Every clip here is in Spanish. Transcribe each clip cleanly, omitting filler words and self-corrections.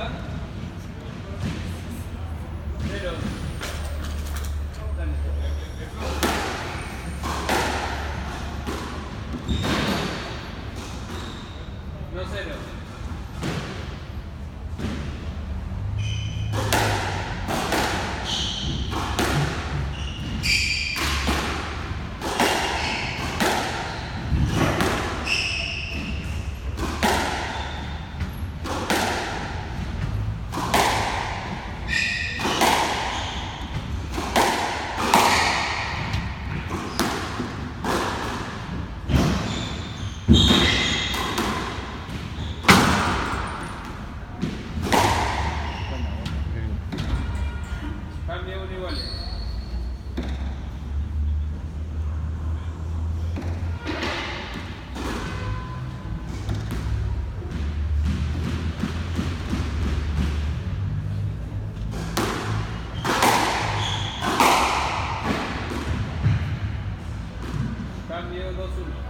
está? Cero. Dale. No cero. Cambio uno igual. Cambio 2-1.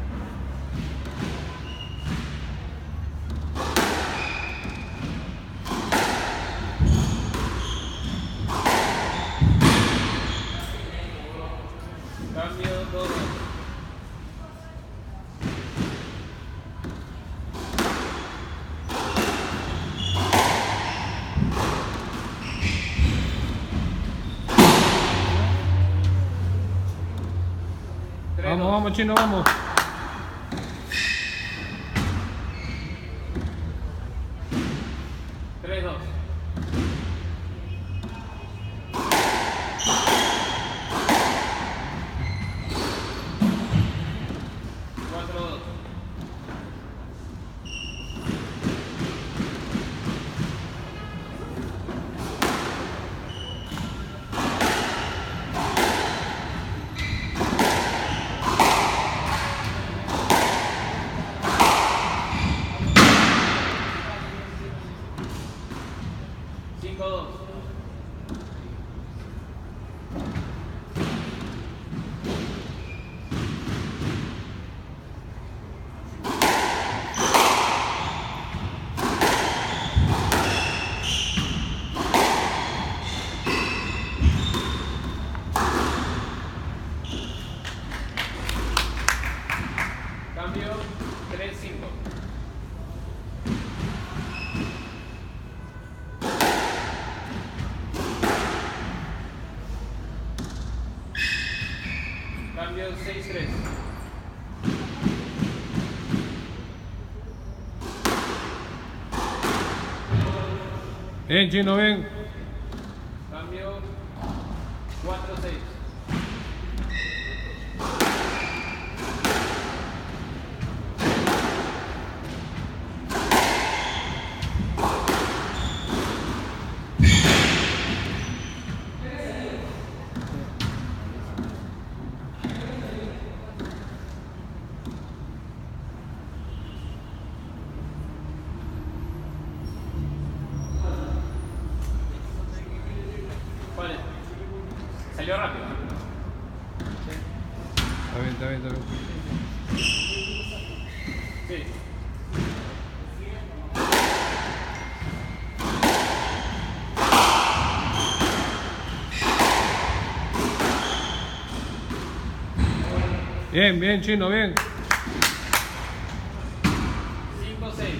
Cambio 2-2. Vamos, vamos, Chino, vamos. Tres, dos. Cuatro, dos. Cinco, dos. Cambio 3-5. Cambio 6-3. Bien, Chino, bien. Cambio 4-6. Vale. Salió rápido. Está bien, está bien, está bien. Sí. Bien, bien, Chino, bien. 5-6.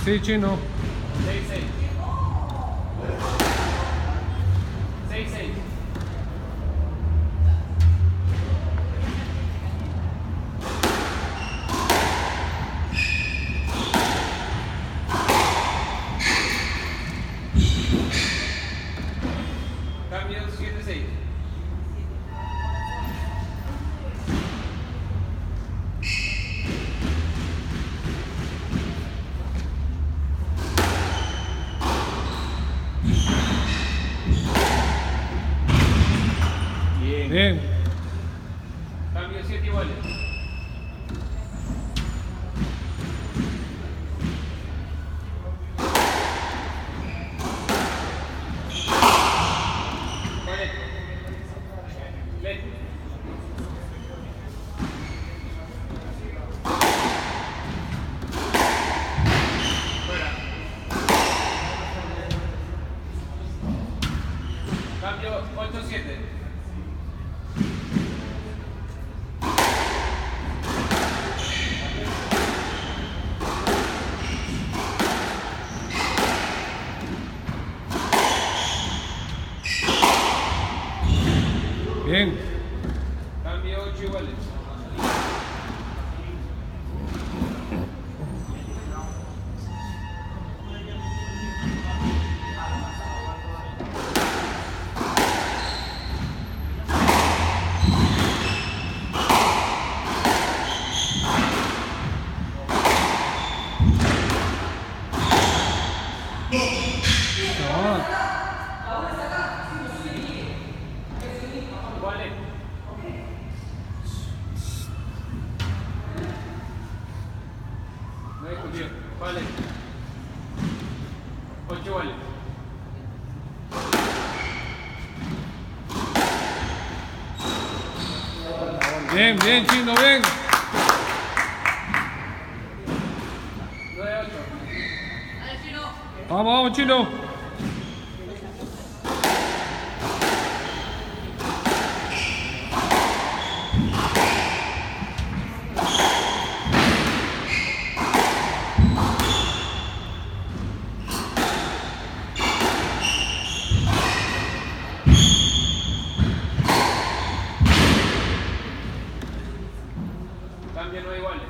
Así, Chino. 6-6. 6-6. Cambio 7-6. Bien. Cambio 7 iguales. Vale. Cambio 8-7. Bien. Cambio 8 iguales. No. Iguales. No discutió. Vale. 8 iguales. Bien, bien, Chino, bien. 9-8. Vamos, vamos, Chino. Cambio 9 iguales.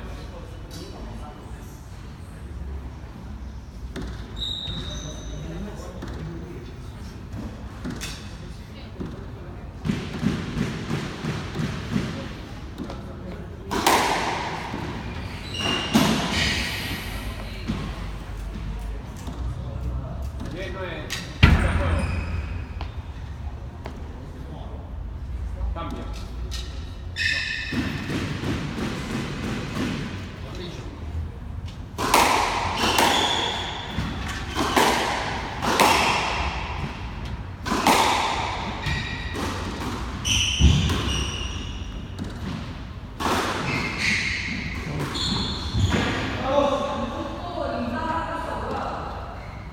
Bien, 9.